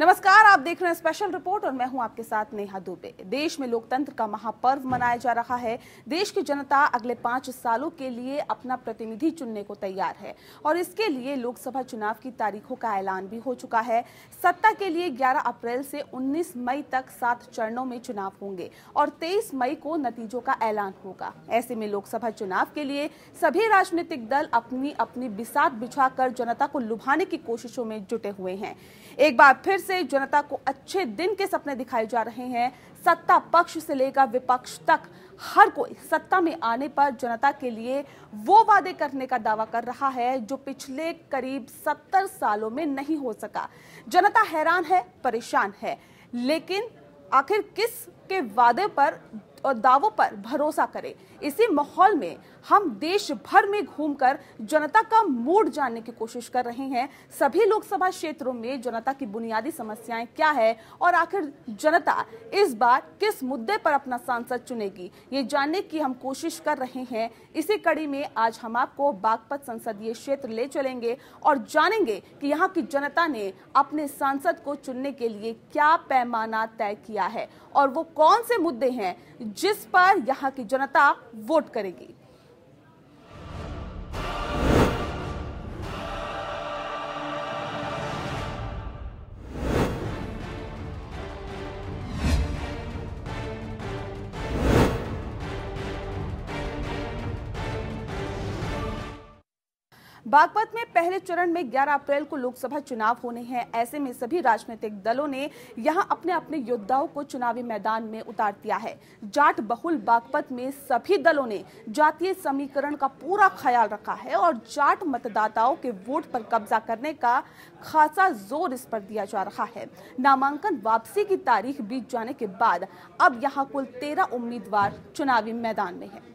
नमस्कार, आप देख रहे हैं स्पेशल रिपोर्ट और मैं हूं आपके साथ नेहा दुबे। देश में लोकतंत्र का महापर्व मनाया जा रहा है। देश की जनता अगले 5 सालों के लिए अपना प्रतिनिधि चुनने को तैयार है और इसके लिए लोकसभा चुनाव की तारीखों का ऐलान भी हो चुका है। सत्ता के लिए 11 अप्रैल से 19 मई तक 7 चरणों में चुनाव होंगे और 23 मई को नतीजों का ऐलान होगा। ऐसे में लोकसभा चुनाव के लिए सभी राजनीतिक दल अपनी अपनी बिसात बिछाकर जनता को लुभाने की कोशिशों में जुटे हुए हैं। एक बार फिर से जनता को अच्छे दिन के सपने दिखाए जा रहे हैं। सत्ता पक्ष से लेकर विपक्ष तक हर कोई सत्ता में आने पर जनता के लिए वो वादे करने का दावा कर रहा है जो पिछले करीब 70 सालों में नहीं हो सका। जनता हैरान है, परेशान है, लेकिन आखिर किस के वादे पर और दावों पर भरोसा करें। इसी माहौल में हम देश भर में घूमकर जनता का मूड जानने की कोशिश कर रहे हैं। सभी लोकसभा क्षेत्रों में जनता की बुनियादी समस्याएं क्या है और आखिर जनता इस बार किस मुद्दे पर अपना सांसद चुनेगी, ये जानने की हम कोशिश कर रहे हैं। इसी कड़ी में आज हम आपको बागपत संसदीय क्षेत्र ले चलेंगे और जानेंगे कि यहाँ की जनता ने अपने सांसद को चुनने के लिए क्या पैमाना तय किया है और वो कौन से मुद्दे हैं जिस पर यहाँ की जनता वोट करेगी। बागपत में पहले चरण में 11 अप्रैल को लोकसभा चुनाव होने हैं। ऐसे में सभी राजनीतिक दलों ने यहां अपने अपने योद्धाओं को चुनावी मैदान में उतार दिया है। जाट बहुल बागपत में सभी दलों ने जातीय समीकरण का पूरा ख्याल रखा है और जाट मतदाताओं के वोट पर कब्जा करने का खासा जोर इस पर दिया जा रहा है। नामांकन वापसी की तारीख बीत जाने के बाद अब यहाँ कुल 13 उम्मीदवार चुनावी मैदान में हैं।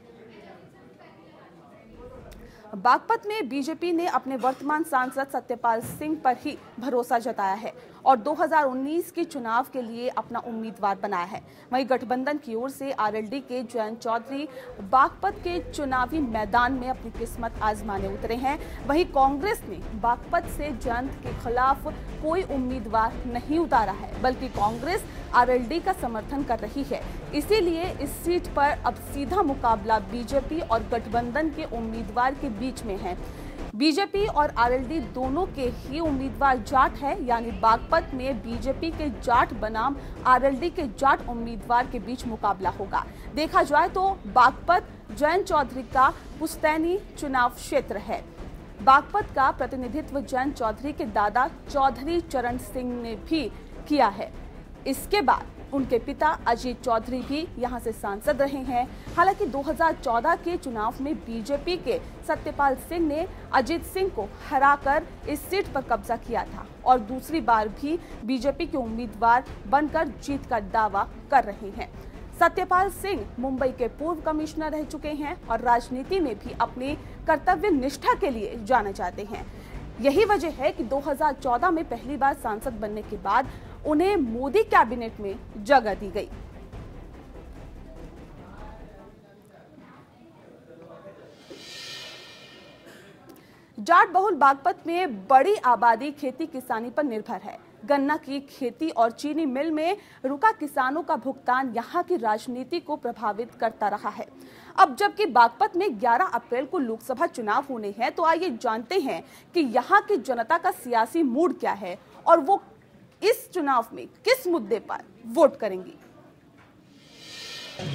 बागपत में बीजेपी ने अपने वर्तमान सांसद सत्यपाल सिंह पर ही भरोसा जताया है और 2019 के चुनाव के लिए अपना उम्मीदवार बनाया है। वहीं गठबंधन की ओर से आरएलडी के जयंत चौधरी बागपत के चुनावी मैदान में अपनी किस्मत आजमाने उतरे हैं। वहीं कांग्रेस ने बागपत से जयंत के खिलाफ कोई उम्मीदवार नहीं उतारा है, बल्कि कांग्रेस आरएलडी का समर्थन कर रही है। इसीलिए इस सीट पर अब सीधा मुकाबला बीजेपी और गठबंधन के उम्मीदवार के बीच में है। बीजेपी और आरएलडी दोनों के ही उम्मीदवार जाट है, यानी बागपत में बीजेपी के जाट बनाम आरएलडी के जाट उम्मीदवार के बीच मुकाबला होगा। देखा जाए तो बागपत जयंत चौधरी का पुश्तैनी चुनाव क्षेत्र है। बागपत का प्रतिनिधित्व जयंत चौधरी के दादा चौधरी चरण सिंह ने भी किया है। इसके बाद उनके पिता अजीत चौधरी भी यहां से सांसद रहे हैं। हालांकि 2014 के चुनाव में बीजेपी के सत्यपाल सिंह ने अजीत सिंह को हराकर इस सीट पर कब्जा किया था और दूसरी बार भी बीजेपी के उम्मीदवार बनकर जीत का दावा कर रहे हैं। सत्यपाल सिंह मुंबई के पूर्व कमिश्नर रह चुके हैं और राजनीति में भी अपनी कर्तव्य निष्ठा के लिए जाने जाते हैं। यही वजह है कि 2014 में पहली बार सांसद बनने के बाद उन्हें मोदी कैबिनेट में जगह दी गई। जाट बहुल बागपत में बड़ी आबादी खेती किसानी पर निर्भर है। गन्ना की खेती और चीनी मिल में रुका किसानों का भुगतान यहाँ की राजनीति को प्रभावित करता रहा है। अब जबकि बागपत में 11 अप्रैल को लोकसभा चुनाव होने हैं, तो आइए जानते हैं कि यहाँ की जनता का सियासी मूड क्या है और वो इस चुनाव में किस मुद्दे पर वोट करेंगी।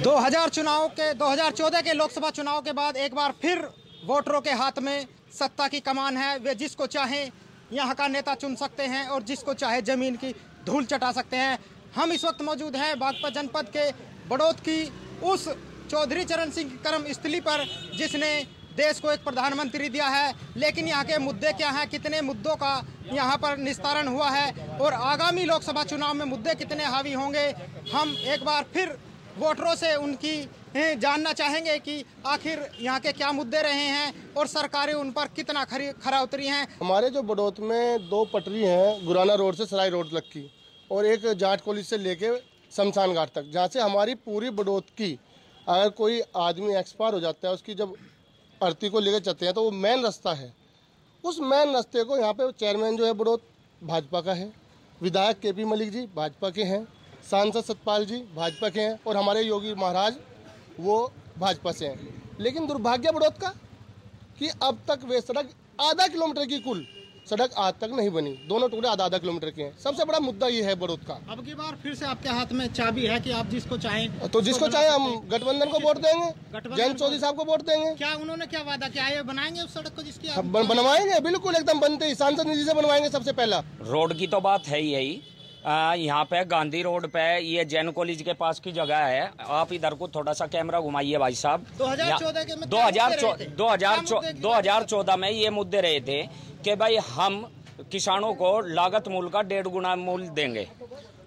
2014 के लोकसभा चुनाव के बाद एक बार फिर वोटरों के हाथ में सत्ता की कमान है। वे जिसको चाहें यहाँ का नेता चुन सकते हैं और जिसको चाहे जमीन की धूल चटा सकते हैं। हम इस वक्त मौजूद हैं बागपत जनपद के बड़ौत की उस चौधरी चरण सिंह कर्म स्थली पर जिसने देश को एक प्रधानमंत्री दिया है। लेकिन यहाँ के मुद्दे क्या हैं, कितने मुद्दों का यहाँ पर निस्तारण हुआ है और आगामी लोकसभा चुनाव में मुद्दे कितने हावी होंगे, हम एक बार फिर वोटरों से उनकी जानना चाहेंगे कि आखिर यहाँ के क्या मुद्दे रहे हैं और सरकारें उन पर कितना खरा उतरी हैं। हमारे जो बड़ौत में 2 पटरी हैं, गुराना रोड से सराय रोड तक की और एक जाट कॉलेज से लेके शमशान घाट तक, जहाँ से हमारी पूरी बड़ौत की अगर कोई आदमी एक्सपायर हो जाता है, उसकी जब अर्थी को लेकर चलते हैं तो वो मेन रास्ता है। उस मेन रास्ते को यहाँ पे चेयरमैन जो है बड़ौत भाजपा का है विधायक केपी मलिक जी भाजपा के हैं, सांसद सतपाल जी भाजपा के हैं और हमारे योगी महाराज वो भाजपा से हैं। लेकिन दुर्भाग्य बड़ौत का कि अब तक वे सड़क आधा किलोमीटर की कुल सड़क आज तक नहीं बनी, दोनों टुकड़े आधा किलोमीटर के हैं। सबसे बड़ा मुद्दा ये है बड़ौत का। अब की बार फिर से आपके हाथ में चाबी है कि आप जिसको चाहें तो जिसको चाहे हम गठबंधन को वोट देंगे, जयंत चौधरी साहब को वोट देंगे। क्या उन्होंने क्या वादा किया है, बनाएंगे उस सड़क को जिसकी बनवाएंगे, बिल्कुल एकदम बनते ही सांसद निधि से बनवाएंगे। सबसे पहला रोड की तो बात है यही, यहाँ पे गांधी रोड पे ये जैन कॉलेज के पास की जगह है। आप इधर को थोड़ा सा कैमरा घुमाइए भाई साहब। 2014 में ये मुद्दे रहे थे कि भाई हम किसानों को लागत मूल्य का 1.5 गुना मूल्य देंगे।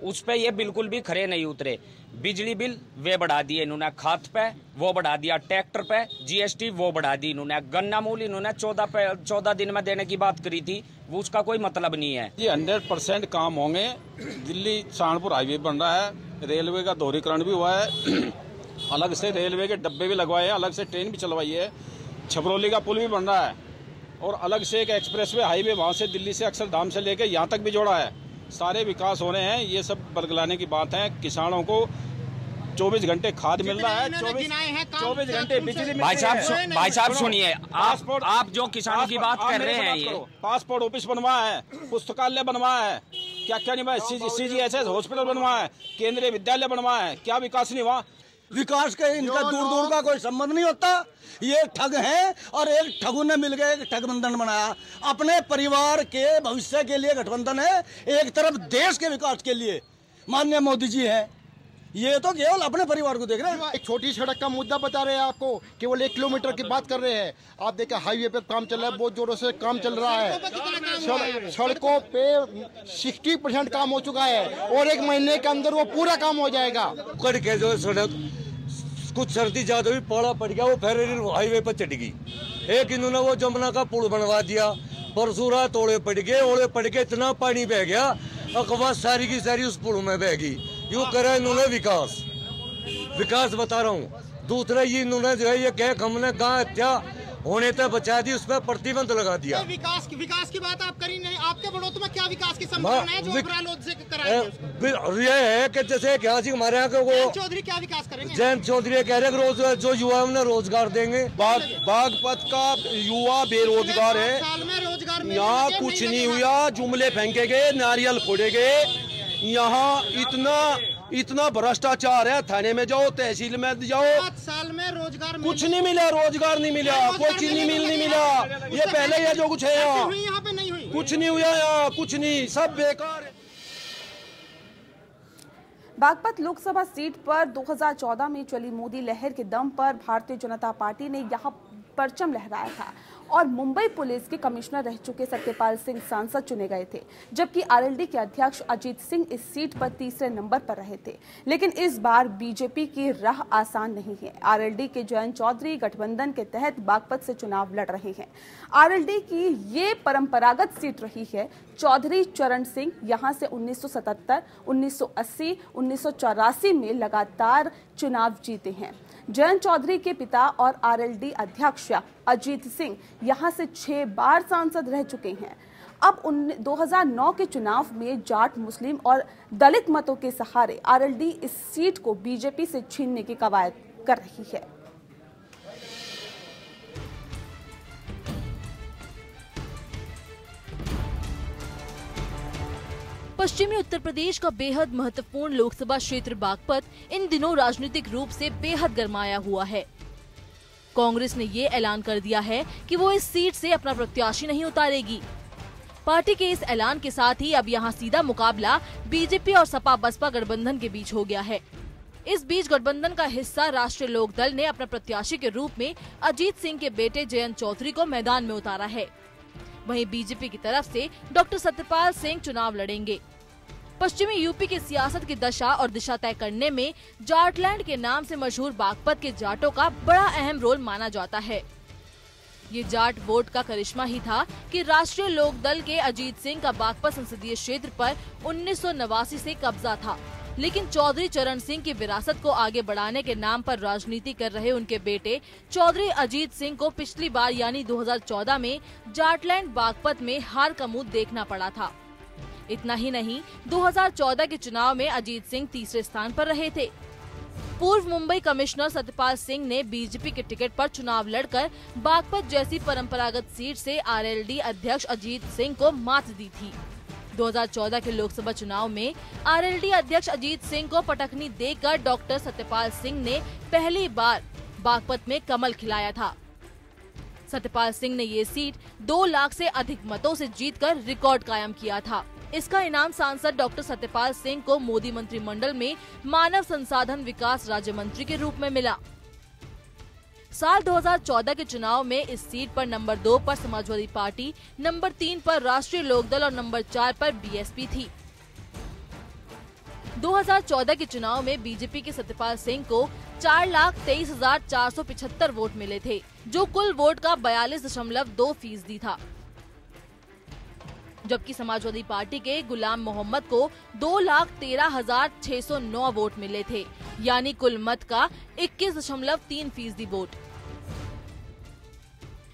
उस पे ये बिल्कुल भी खरे नहीं उतरे। बिजली बिल वे बढ़ा दिए इन्होंने, खाद पे वो बढ़ा दिया, ट्रैक्टर पे जीएसटी वो बढ़ा दी इन्होंने, गन्ना मूल्य इन्होंने 14 दिन में देने की बात करी थी, वो उसका कोई मतलब नहीं है। ये 100% काम होंगे। दिल्ली सहारनपुर हाईवे बन रहा है, रेलवे का दोहरीकरण भी हुआ है, अलग से रेलवे के डब्बे भी लगवाए हैं, अलग से ट्रेन भी चलवाई है, छपरौली का पुल भी बन रहा है और अलग से एक एक्सप्रेसवे हाईवे वहाँ से दिल्ली से अक्षरधाम से लेकर यहाँ तक भी जोड़ा है। सारे विकास हो रहे हैं। ये सब बरगलाने की बात है। किसानों को 24 घंटे खाद मिल रहा है, 24 घंटे बिजली। भाई साहब सुनिए, आप जो किसानों की बात कर रहे हैं, ये पासपोर्ट ऑफिस बनवाया है, पुस्तकालय बनवाया है, क्या क्या नहीं भाई, CGHS हॉस्पिटल बनवाया है, केंद्रीय विद्यालय बनवाया है, क्या विकास नहीं हुआ? विकास का इनका दूर दूर का कोई संबंध नहीं होता। ये ठग हैं और एक ठगों ने मिलकर एक ठगबंधन बनाया। अपने परिवार के भविष्य के लिए गठबंधन है, एक तरफ देश के विकास के लिए माननीय मोदी जी हैं। ये तो केवल अपने परिवार को देख रहे हैं। एक छोटी सड़क का मुद्दा बता रहे हैं आपको, केवल 1 किलोमीटर की बात कर रहे हैं। आप देखिए हाईवे पे काम चल रहा है, बहुत जोरों से काम चल रहा है। सड़कों पे 60% काम हो चुका है और 1 महीने के अंदर वो पूरा काम हो जाएगा। कड़ के जो सड़क कुछ सर्दी ज्यादा भी पाला पड़ गया, वो फिर हाईवे पर चढ़ गई। एक इन्होंने वो जमुना का पुल बनवा दिया, परसूरा तोड़े पड़ गए, ओले पड़ के इतना पानी बह गया, अकवा सारी की सारी उस पुल में बह गई। यूँ करा इन्होंने विकास बता रहा हूँ। दूसरा ये इन्होंने जो है ये कह हमने गाँव हत्या होने तक बचा दी, उस पर प्रतिबंध लगा दिया। विकास की बात आप करी नहीं। आपके बड़ौत में क्या विकास की संभावना है जो ये है कि जैसे हमारे यहाँ को चौधरी क्या विकास करेंगे? जयंत चौधरी कह रहे रोज जो युवा उन्हें रोजगार देंगे। बागपत का युवा बेरोजगार है, यहाँ कुछ नहीं हुआ। जुमले फेंके गए, नारियल फोड़े गए, यहाँ इतना भ्रष्टाचार है। थाने में जाओ, तहसील में जाओ, 5 साल में रोजगार कुछ नहीं मिला, रोजगार नहीं मिला, कोई चीज नहीं मिला। ये पहले ही जो कुछ है यहाँ पे नहीं हुई, कुछ नहीं हुआ यहाँ, कुछ नहीं, सब बेकार है। बागपत लोकसभा सीट पर 2014 में चली मोदी लहर के दम पर भारतीय जनता पार्टी ने यहां परचम लहराया था और मुंबई पुलिस के कमिश्नर रह चुके सत्यपाल सिंह सांसद चुने गए थे, जबकि आरएलडी के अध्यक्ष अजीत सिंह इस सीट पर तीसरे नंबर पर रहे थे। लेकिन इस बार बीजेपी की राह आसान नहीं है। आरएलडी के जयंत चौधरी गठबंधन के तहत बागपत से चुनाव लड़ रहे हैं। आरएलडी की ये परंपरागत सीट रही है। चौधरी चरण सिंह यहां से 1977, 1980, 1984 में लगातार चुनाव जीते हैं। जयंत चौधरी के पिता और आरएलडी अध्यक्ष अजीत सिंह यहां से 6 बार सांसद रह चुके हैं। अब 2009 के चुनाव में जाट, मुस्लिम और दलित मतों के सहारे आरएलडी इस सीट को बीजेपी से छीनने की कवायद कर रही है। पश्चिमी उत्तर प्रदेश का बेहद महत्वपूर्ण लोकसभा क्षेत्र बागपत इन दिनों राजनीतिक रूप से बेहद गरमाया हुआ है। कांग्रेस ने ये ऐलान कर दिया है कि वो इस सीट से अपना प्रत्याशी नहीं उतारेगी। पार्टी के इस ऐलान के साथ ही अब यहाँ सीधा मुकाबला बीजेपी और सपा बसपा गठबंधन के बीच हो गया है। इस बीच गठबंधन का हिस्सा राष्ट्रीय लोक दल ने अपने प्रत्याशी के रूप में अजीत सिंह के बेटे जयंत चौधरी को मैदान में उतारा है। वहीं बीजेपी की तरफ से डॉक्टर सत्यपाल सिंह चुनाव लड़ेंगे। पश्चिमी यूपी की सियासत की दशा और दिशा तय करने में जाटलैंड के नाम से मशहूर बागपत के जाटों का बड़ा अहम रोल माना जाता है। ये जाट वोट का करिश्मा ही था कि राष्ट्रीय लोक दल के अजीत सिंह का बागपत संसदीय क्षेत्र पर 1989 से कब्जा था, लेकिन चौधरी चरण सिंह की विरासत को आगे बढ़ाने के नाम पर राजनीति कर रहे उनके बेटे चौधरी अजीत सिंह को पिछली बार यानी 2014 में जाटलैंड बागपत में हार का मुंह देखना पड़ा था। इतना ही नहीं, 2014 के चुनाव में अजीत सिंह तीसरे स्थान पर रहे थे। पूर्व मुंबई कमिश्नर सत्यपाल सिंह ने बीजेपी के टिकट पर चुनाव लड़कर बागपत जैसी परंपरागत सीट से आरएलडी अध्यक्ष अजीत सिंह को मात दी थी। 2014 के लोकसभा चुनाव में आरएलडी अध्यक्ष अजीत सिंह को पटखनी देकर डॉक्टर सत्यपाल सिंह ने पहली बार बागपत में कमल खिलाया था। सत्यपाल सिंह ने ये सीट 2 लाख से अधिक मतों से जीतकर रिकॉर्ड कायम किया था। इसका इनाम सांसद डॉक्टर सत्यपाल सिंह को मोदी मंत्रिमंडल में मानव संसाधन विकास राज्य मंत्री के रूप में मिला। साल 2014 के चुनाव में इस सीट पर नंबर 2 पर समाजवादी पार्टी, नंबर 3 पर राष्ट्रीय लोकदल और नंबर 4 पर बीएसपी थी। 2014 के चुनाव में बीजेपी के सत्यपाल सिंह को 4,23,475 वोट मिले थे, जो कुल वोट का 42.2% था। जबकि समाजवादी पार्टी के गुलाम मोहम्मद को 2,13,609 वोट मिले थे, यानी कुल मत का 21.3% वोट।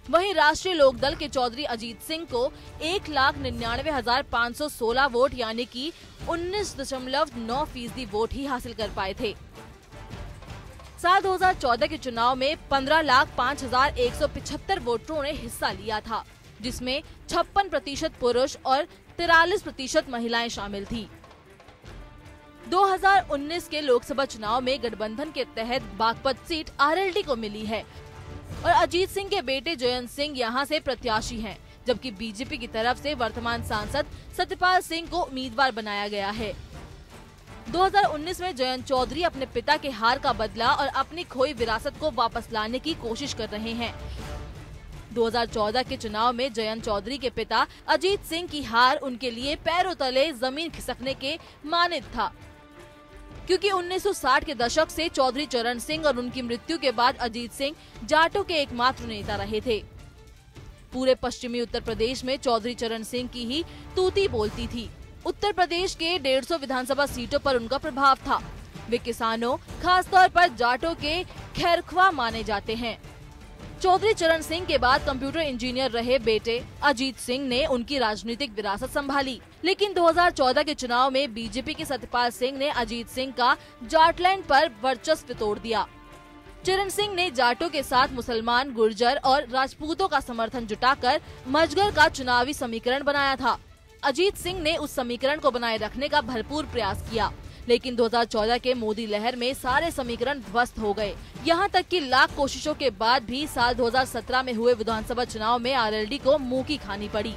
वहीं राष्ट्रीय लोकदल के चौधरी अजीत सिंह को 1,99,516 वोट यानी कि 19.9% वोट ही हासिल कर पाए थे। साल 2014 के चुनाव में 15,05,175 वोटरों ने हिस्सा लिया था, जिसमें 56% पुरुष और 43% महिलाएं शामिल थी। 2019 के लोकसभा चुनाव में गठबंधन के तहत बागपत सीट आरएलडी को मिली है और अजीत सिंह के बेटे जयंत सिंह यहां से प्रत्याशी हैं, जबकि बीजेपी की तरफ से वर्तमान सांसद सत्यपाल सिंह को उम्मीदवार बनाया गया है। 2019 में जयंत चौधरी अपने पिता के हार का बदला और अपनी खोई विरासत को वापस लाने की कोशिश कर रहे हैं। 2014 के चुनाव में जयंत चौधरी के पिता अजीत सिंह की हार उनके लिए पैरों तले जमीन खिसकने के मानित था, क्योंकि 1960 के दशक से चौधरी चरण सिंह और उनकी मृत्यु के बाद अजीत सिंह जाटों के एकमात्र नेता रहे थे। पूरे पश्चिमी उत्तर प्रदेश में चौधरी चरण सिंह की ही तूती बोलती थी। उत्तर प्रदेश के 150 विधानसभा सीटों पर उनका प्रभाव था। वे किसानों, खासतौर पर जाटों के खैरख्वाह माने जाते हैं। चौधरी चरण सिंह के बाद कंप्यूटर इंजीनियर रहे बेटे अजीत सिंह ने उनकी राजनीतिक विरासत संभाली, लेकिन 2014 के चुनाव में बीजेपी के सत्यपाल सिंह ने अजीत सिंह का जाटलैंड पर वर्चस्व तोड़ दिया। चरण सिंह ने जाटों के साथ मुसलमान, गुर्जर और राजपूतों का समर्थन जुटाकर मजगर का चुनावी समीकरण बनाया था। अजीत सिंह ने उस समीकरण को बनाए रखने का भरपूर प्रयास किया, लेकिन 2014 के मोदी लहर में सारे समीकरण ध्वस्त हो गए। यहाँ तक कि लाख कोशिशों के बाद भी साल 2017 में हुए विधानसभा चुनाव में आरएलडी को मुंह की खानी पड़ी।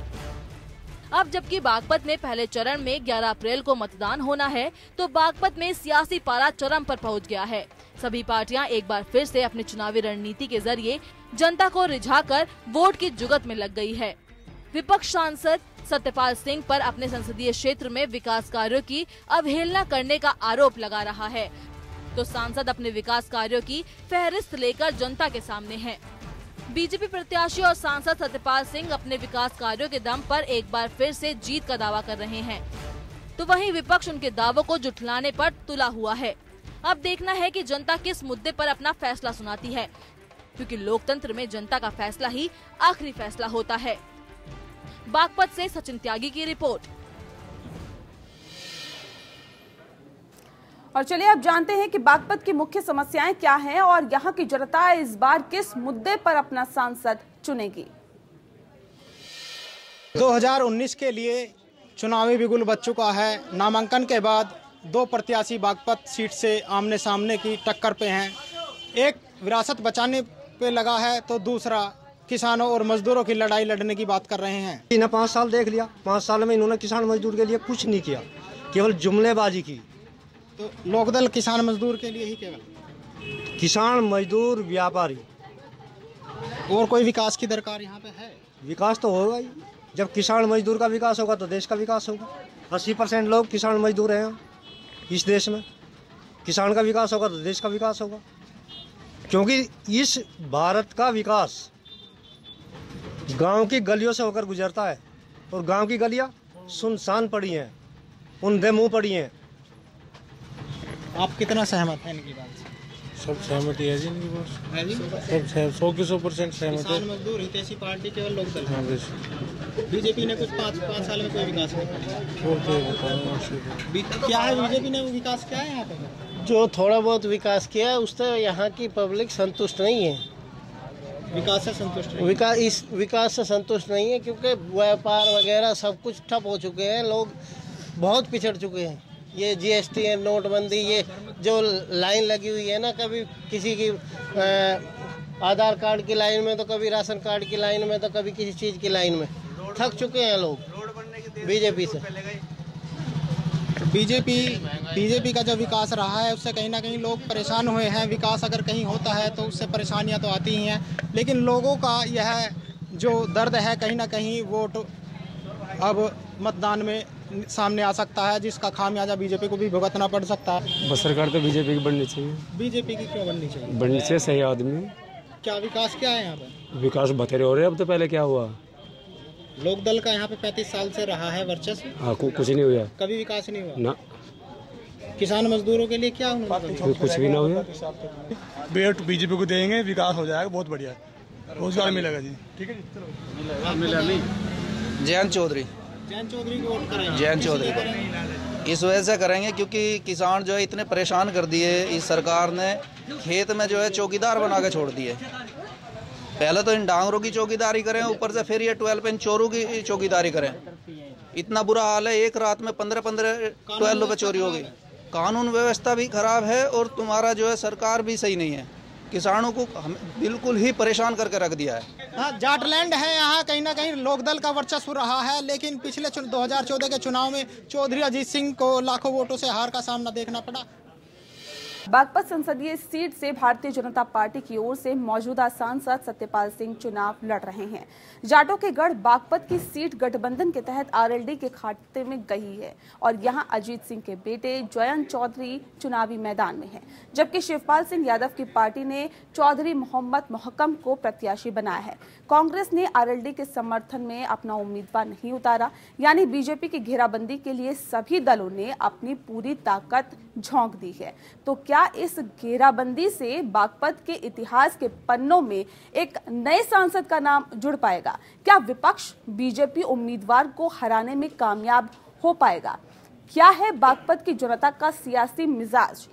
अब जबकि बागपत में पहले चरण में 11 अप्रैल को मतदान होना है, तो बागपत में सियासी पारा चरम पर पहुंच गया है। सभी पार्टियां एक बार फिर से अपनी चुनावी रणनीति के जरिए जनता को रिझाकर वोट की जुगत में लग गई है। विपक्ष सांसद सत्यपाल सिंह पर अपने संसदीय क्षेत्र में विकास कार्यों की अवहेलना करने का आरोप लगा रहा है, तो सांसद अपने विकास कार्यों की फहरिस्त लेकर जनता के सामने हैं। बीजेपी प्रत्याशी और सांसद सत्यपाल सिंह अपने विकास कार्यों के दम पर एक बार फिर से जीत का दावा कर रहे हैं, तो वहीं विपक्ष उनके दावों को जुठलाने पर तुला हुआ है। अब देखना है कि जनता किस मुद्दे पर अपना फैसला सुनाती है, क्योंकि लोकतंत्र में जनता का फैसला ही आखिरी फैसला होता है। बागपत से सचिन त्यागी की रिपोर्ट। और चलिए अब जानते हैं कि बागपत की मुख्य समस्याएं क्या हैं और यहाँ की जनता इस बार किस मुद्दे पर अपना सांसद चुनेगी। 2019 के लिए चुनावी बिगुल बज चुका है। नामांकन के बाद 2 प्रत्याशी बागपत सीट से आमने सामने की टक्कर पे हैं। एक विरासत बचाने पे लगा है, तो दूसरा किसानों और मजदूरों की लड़ाई लड़ने की बात कर रहे हैं। इन्हें 5 साल देख लिया, 5 साल में इन्होंने किसान मजदूर के लिए कुछ नहीं किया, केवल जुमलेबाजी की। तो लोकदल किसान मजदूर के लिए ही केवल किसान मजदूर व्यापारी, और कोई विकास की दरकार यहाँ पे है? विकास तो होगा ही। जब किसान मजदूर का विकास होगा तो देश का विकास होगा। 80% लोग किसान मजदूर हैं इस देश में। किसान का विकास होगा तो देश का विकास होगा, क्योंकि इस भारत का विकास गांव की गलियों से होकर गुजरता है, और गांव की गलियां सुनसान पड़ी हैं, उनके मुंह पड़ी हैं। आप कितना सहमत हैं इनकी बात से? सब सहमति है जी इनकी बात से, सब 100% सहमत है। किसान मजदूर हितैषी पार्टी केवल लोकदल है। बीजेपी ने कुछ पाँच साल में कोई विकास नहीं किया। क्या है बीजेपी ने विकास किया है यहाँ पे? जो थोड़ा बहुत विकास किया है उससे यहाँ की पब्लिक संतुष्ट नहीं है। विकास से संतुष्ट नहीं? इस विकास से संतुष्ट नहीं है क्योंकि व्यापार वगैरह सब कुछ ठप हो चुके हैं। लोग बहुत पिछड़ चुके हैं। ये जीएसटी है, नोटबंदी, ये जो लाइन लगी हुई है ना, कभी किसी की आधार कार्ड की लाइन में तो कभी राशन कार्ड की लाइन में तो कभी किसी चीज़ की लाइन में, थक चुके हैं लोग बीजेपी से। बीजेपी का जो विकास रहा है उससे कहीं ना कहीं लोग परेशान हुए हैं। विकास अगर कहीं होता है तो उससे परेशानियां तो आती ही हैं, लेकिन लोगों का यह जो दर्द है कहीं ना कहीं वोट अब मतदान में सामने आ सकता है, जिसका खामियाजा बीजेपी को भी भुगतना पड़ सकता है। बस सरकार तो बीजेपी की बननी चाहिए। बीजेपी की क्यों बननी चाहिए? बननी चाहिए, सही आदमी। क्या विकास क्या है यहाँ पे? विकास बतेरे हो रहे हैं। अब तो पहले क्या हुआ, लोक दल का यहाँ पे 35 साल से रहा है वर्चस्व। हाँ, कुछ नहीं हुआ, कभी विकास नहीं हुआ ना। किसान मजदूरों के लिए क्या हुआ? कुछ भी ना हुआ। वोट बीजेपी को देंगे, विकास हो जाएगा, बहुत बढ़िया, रोजगार मिलेगा जी। ठीक है जी, जयंत चौधरी को वोट करेंगे। जयंत चौधरी इस वजह से करेंगे क्योंकि किसान जो है इतने परेशान कर दिए इस सरकार ने, खेत में जो है चौकीदार बना के छोड़ दिए। पहले तो इन डांगरों की चौकीदारी करें, ऊपर से फिर ये 12 इंच चोरों की चौकीदारी करें। इतना बुरा हाल है, एक रात में 15-12 रुपये चोरी हो गई। कानून व्यवस्था भी खराब है और तुम्हारा जो है सरकार भी सही नहीं है। किसानों को बिल्कुल ही परेशान करके रख दिया है। हाँ, जाटलैंड है यहाँ, कहीं ना कहीं लोकदल का वर्चस्व रहा है, लेकिन पिछले 2014 के चुनाव में चौधरी अजीत सिंह को लाखों वोटों से हार का सामना देखना पड़ा। बागपत संसदीय सीट से भारतीय जनता पार्टी की ओर से मौजूदा सांसद सत्यपाल सिंह चुनाव लड़ रहे हैं। जाटों के गढ़ बागपत की सीट गठबंधन के तहत आरएलडी के खाते में गई है और यहां अजीत सिंह के बेटे जयंत चौधरी चुनावी मैदान में हैं, जबकि शिवपाल सिंह यादव की पार्टी ने चौधरी मोहम्मद मोहकम को प्रत्याशी बनाया है। कांग्रेस ने आरएलडी के समर्थन में अपना उम्मीदवार नहीं उतारा, यानी बीजेपी की घेराबंदी के लिए सभी दलों ने अपनी पूरी ताकत झोंक दी है। तो क्या इस घेराबंदी से बागपत के इतिहास के पन्नों में एक नए सांसद का नाम जुड़ पाएगा? क्या विपक्ष बीजेपी उम्मीदवार को हराने में कामयाब हो पाएगा? क्या है बागपत की जनता का सियासी मिजाज?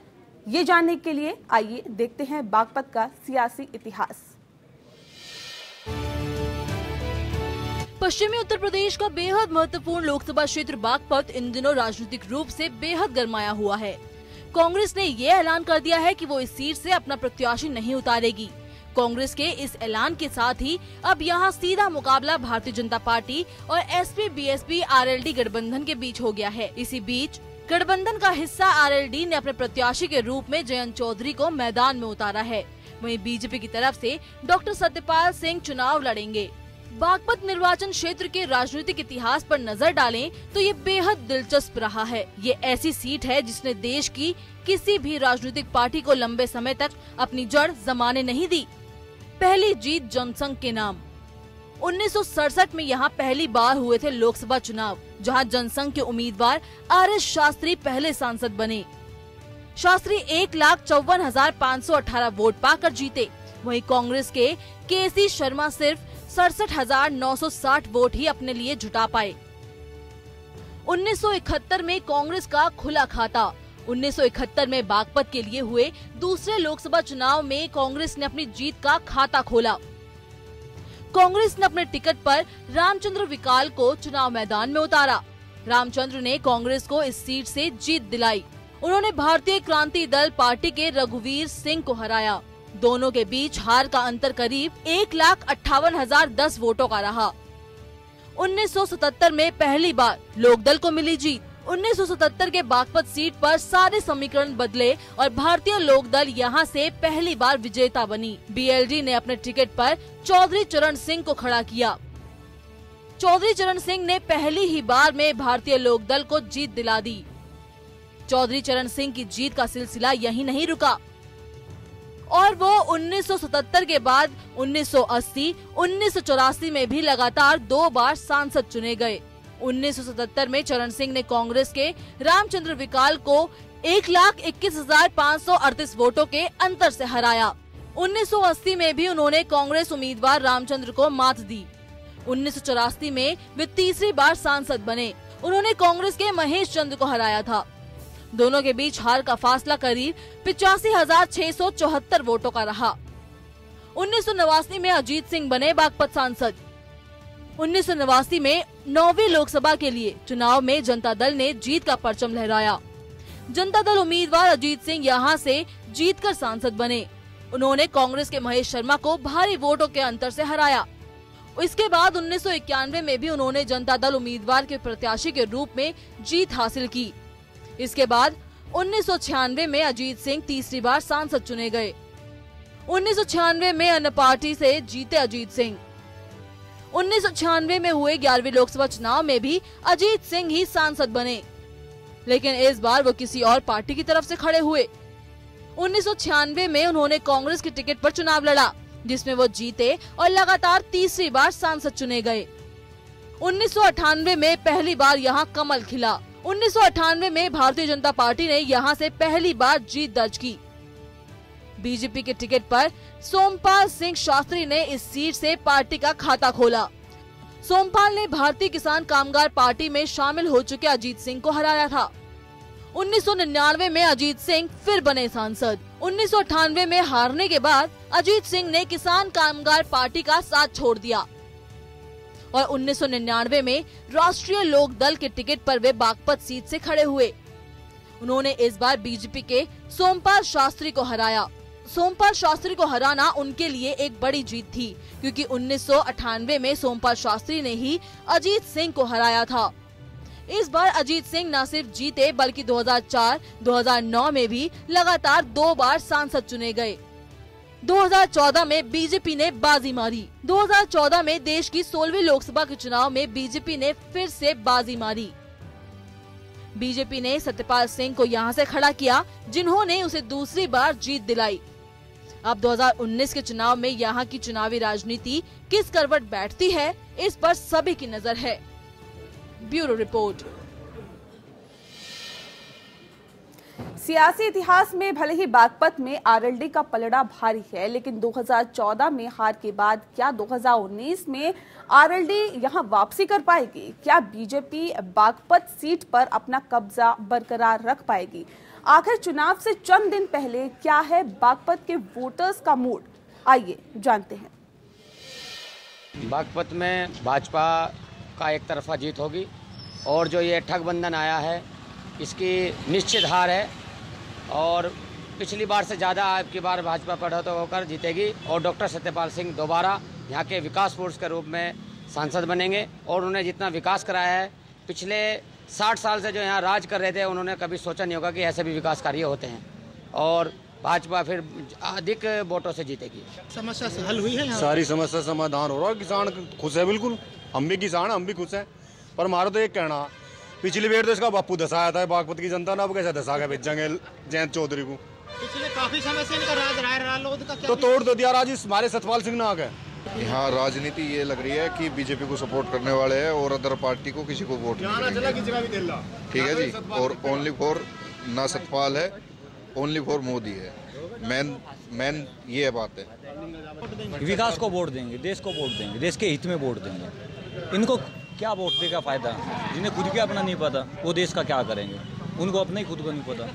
ये जानने के लिए आइए देखते हैं बागपत का सियासी इतिहास। पश्चिमी उत्तर प्रदेश का बेहद महत्वपूर्ण लोकसभा क्षेत्र बागपत इन दिनों राजनीतिक रूप से बेहद गरमाया हुआ है। कांग्रेस ने ये ऐलान कर दिया है कि वो इस सीट से अपना प्रत्याशी नहीं उतारेगी। कांग्रेस के इस ऐलान के साथ ही अब यहाँ सीधा मुकाबला भारतीय जनता पार्टी और एसपी बीएसपी आरएलडी गठबंधन के बीच हो गया है। इसी बीच गठबंधन का हिस्सा आरएलडी ने अपने प्रत्याशी के रूप में जयंत चौधरी को मैदान में उतारा है। वहीं बीजेपी की तरफ से डॉक्टर सत्यपाल सिंह चुनाव लड़ेंगे। बागपत निर्वाचन क्षेत्र के राजनीतिक इतिहास पर नजर डालें तो ये बेहद दिलचस्प रहा है। ये ऐसी सीट है जिसने देश की किसी भी राजनीतिक पार्टी को लंबे समय तक अपनी जड़ जमाने नहीं दी। पहली जीत जनसंघ के नाम। 1967 में यहाँ पहली बार हुए थे लोकसभा चुनाव, जहाँ जनसंघ के उम्मीदवार आर.एस. शास्त्री पहले सांसद बने। शास्त्री 1,54,518 वोट पाकर जीते। वहीं कांग्रेस के के.सी. शर्मा सिर्फ 67,960 वोट ही अपने लिए जुटा पाए। 1971 में कांग्रेस का खुला खाता। 1971 में बागपत के लिए हुए दूसरे लोकसभा चुनाव में कांग्रेस ने अपनी जीत का खाता खोला। कांग्रेस ने अपने टिकट पर रामचंद्र विकाल को चुनाव मैदान में उतारा। रामचंद्र ने कांग्रेस को इस सीट से जीत दिलाई। उन्होंने भारतीय क्रांति दल पार्टी के रघुवीर सिंह को हराया। दोनों के बीच हार का अंतर करीब 1,58,010 वोटों का रहा। 1977 में पहली बार लोकदल को मिली जीत। 1977 के बागपत सीट पर सारे समीकरण बदले और भारतीय लोकदल यहां से पहली बार विजेता बनी। बीएलडी ने अपने टिकट पर चौधरी चरण सिंह को खड़ा किया। चौधरी चरण सिंह ने पहली ही बार में भारतीय लोकदल को जीत दिला दी। चौधरी चरण सिंह की जीत का सिलसिला यहीं नहीं रुका और वो 1977 के बाद 1980, 1984 में भी लगातार 2 बार सांसद चुने गए। 1977 में चरण सिंह ने कांग्रेस के रामचंद्र विकाल को 1,21,538 वोटों के अंतर से हराया। 1980 में भी उन्होंने कांग्रेस उम्मीदवार रामचंद्र को मात दी। 1984 में वे तीसरी बार सांसद बने। उन्होंने कांग्रेस के महेश चंद्र को हराया था। दोनों के बीच हार का फासला करीब 85,674 वोटों का रहा। 1989 में अजीत सिंह बने बागपत सांसद। 1989 में 9वीं लोकसभा के लिए चुनाव में जनता दल ने जीत का परचम लहराया। जनता दल उम्मीदवार अजीत सिंह यहां से जीतकर सांसद बने। उन्होंने कांग्रेस के महेश शर्मा को भारी वोटों के अंतर से हराया। इसके बाद 1991 में भी उन्होंने जनता दल उम्मीदवार के प्रत्याशी के रूप में जीत हासिल की। इसके बाद 1996 में अजीत सिंह तीसरी बार सांसद चुने गए। 1996 में अन्य पार्टी से जीते अजीत सिंह। 1996 में हुए 11वीं लोकसभा चुनाव में भी अजीत सिंह ही सांसद बने, लेकिन इस बार वो किसी और पार्टी की तरफ से खड़े हुए। 1996 में उन्होंने कांग्रेस की टिकट पर चुनाव लड़ा, जिसमें वो जीते और लगातार तीसरी बार सांसद चुने गए। 1998 में पहली बार यहां कमल खिला। 1998 में भारतीय जनता पार्टी ने यहां से पहली बार जीत दर्ज की। बीजेपी के टिकट पर सोमपाल सिंह शास्त्री ने इस सीट से पार्टी का खाता खोला। सोमपाल ने भारतीय किसान कामगार पार्टी में शामिल हो चुके अजीत सिंह को हराया था। 1999 में अजीत सिंह फिर बने सांसद। 1998 में हारने के बाद अजीत सिंह ने किसान कामगार पार्टी का साथ छोड़ दिया और 1999 में राष्ट्रीय लोक दल के टिकट पर वे बागपत सीट से खड़े हुए। उन्होंने इस बार बीजेपी के सोमपाल शास्त्री को हराया। सोमपाल शास्त्री को हराना उनके लिए एक बड़ी जीत थी, क्योंकि 1998 में सोमपाल शास्त्री ने ही अजीत सिंह को हराया था। इस बार अजीत सिंह न सिर्फ जीते बल्कि 2004, 2009 में भी लगातार 2 बार सांसद चुने गए। 2014 में बीजेपी ने बाजी मारी। 2014 में देश की 16वीं लोकसभा के चुनाव में बीजेपी ने फिर से बाजी मारी। बीजेपी ने सत्यपाल सिंह को यहां से खड़ा किया, जिन्होंने उसे दूसरी बार जीत दिलाई। अब 2019 के चुनाव में यहां की चुनावी राजनीति किस करवट बैठती है, इस पर सभी की नजर है। Bureau report. सियासी इतिहास में भले ही बागपत में आरएलडी का पलड़ा भारी है, लेकिन 2014 में हार के बाद क्या 2019 में आरएलडी यहां वापसी कर पाएगी? क्या बीजेपी बागपत सीट पर अपना कब्जा बरकरार रख पाएगी? आखिर चुनाव से चंद दिन पहले क्या है बागपत के वोटर्स का मूड? आइए जानते हैं। बागपत में भाजपा का एक तरफा जीत होगी और जो ये ठगबंधन आया है इसकी निश्चित हार है और पिछली बार से ज़्यादा आपकी बार भाजपा बढ़त होकर जीतेगी और डॉक्टर सत्यपाल सिंह दोबारा यहाँ के विकास फोर्स के रूप में सांसद बनेंगे और उन्होंने जितना विकास कराया है पिछले 60 साल से जो यहाँ राज कर रहे थे उन्होंने कभी सोचा नहीं होगा कि ऐसे भी विकास कार्य होते हैं और भाजपा फिर अधिक वोटों से जीतेगी। समस्या हल हुई है? सारी समस्या समाधान हो रहा है। किसान खुश है, बिल्कुल हम भी किसान, हम भी खुश हैं। पर हमारा तो एक कहना, पिछली बार तो इसका बापू दसाया था बागपत की जनता ने, अब कैसे दसा के भेजेंगे जयंत चौधरी को? पिछले काफी समय से इनका राज रहा तो तोड़ तो दिया राज हमारे सतपाल सिंह ने आ गए। यहाँ राजनीति ये लग रही है कि बीजेपी को सपोर्ट करने वाले हैं और अदर पार्टी को किसी को वोट नहीं करेंगे। ठीक है जी, और ओनली फॉर ना सतपाल है, ओनली फॉर मोदी है। मैन ये बात है। विकास को वोट देंगे, देश को वोट देंगे, देश के हित में वोट देंगे। इनको क्या वोट देगा फायदा? जिन्हें खुद के अपना नहीं पता वो देश का क्या करेंगे, उनको अपना ही खुद को नहीं पता।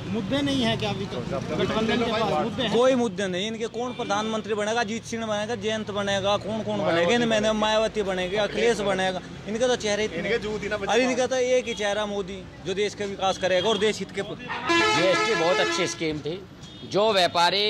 मुद्दे नहीं है क्या अभी तो? गठबंधन के पास मुद्दे हैं? कोई मुद्दे नहीं। इनके कौन प्रधानमंत्री बनेगा? अजीत सिंह बनेगा, जयंत बनेगा, कौन बनेगा? इनमें मायावती बनेगी, अखिलेश बनेगा। इनके तो चेहरे अभी इनका तो एक ही चेहरा मोदी, जो देश का विकास करेगा और देश हित के। जीएसटी बहुत अच्छी स्कीम थी। जो व्यापारी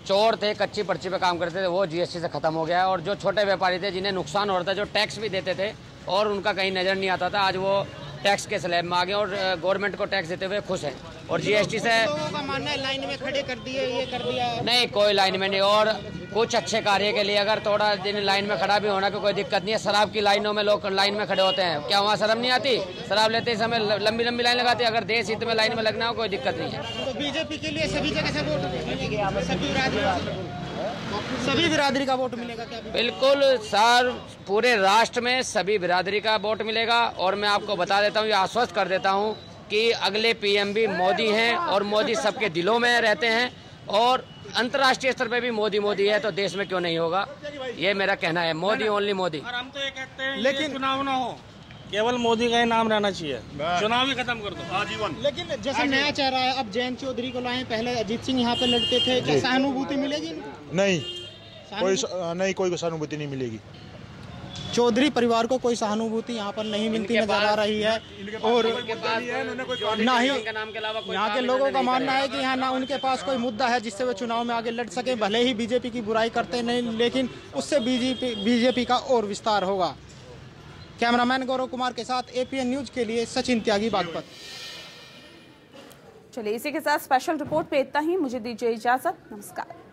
चोर थे, कच्ची पर्ची पे काम करते थे, वो जीएसटी से खत्म हो गया है और जो छोटे व्यापारी थे जिन्हें नुकसान हो रहा था, जो टैक्स भी देते थे और उनका कहीं नजर नहीं आता था, आज वो टैक्स के स्लैब में आ गए और गवर्नमेंट को टैक्स देते हुए खुश हैं। और जीएसटी से लोगों का मानना है लाइन में खड़े कर दिए, ये कर दिया। नहीं, कोई लाइन में नहीं। और कुछ अच्छे कार्य के लिए अगर थोड़ा दिन लाइन में खड़ा भी होना की कोई दिक्कत नहीं है। शराब की लाइनों में लोग लाइन में खड़े होते हैं, क्या वहाँ शर्म नहीं आती? शराब लेते समय लंबी लंबी लाइन लगाती है। अगर देश हित में लाइन में लगना हो कोई दिक्कत नहीं है। तो बीजेपी के लिए सभी जगह से वोट मिलेगा, सभी बिरादरी का वोट मिलेगा क्या? बिल्कुल सर, पूरे राष्ट्र में सभी बिरादरी का वोट मिलेगा और मैं आपको बता देता हूँ, ये आश्वस्त कर देता हूँ कि अगले पीएम भी मोदी हैं और मोदी सबके दिलों में रहते हैं। और अंतर्राष्ट्रीय स्तर पे भी मोदी मोदी है, तो देश में क्यों नहीं होगा, ये मेरा कहना है। मोदी ओनली मोदी। हम तो ये कहते हैं लेकिन चुनाव ना हो, केवल मोदी का ही नाम रहना चाहिए, चुनाव ही खत्म कर दो आजीवन। लेकिन जैसे नया चेहरा है, अब जयंत चौधरी को लाए, पहले अजीत सिंह यहाँ पे लड़ते थे, क्या सहानुभूति मिलेगी? नहीं, कोई सहानुभूति नहीं मिलेगी। चौधरी परिवार को कोई सहानुभूति यहाँ पर नहीं मिलती नजर आ रही है, और ना ही यहाँ के लोगों का मानना है कि यहाँ ना उनके पास कोई मुद्दा है जिससे वे चुनाव में आगे लड़ सके। भले ही बीजेपी की बुराई करते नहीं, लेकिन उससे बीजेपी का और विस्तार होगा। कैमरामैन गौरव कुमार के साथ APN न्यूज के लिए सचिन त्यागी, बागपत। चलिए इसी के साथ स्पेशल रिपोर्ट पे इतना ही। मुझे दीजिए इजाजत, नमस्कार।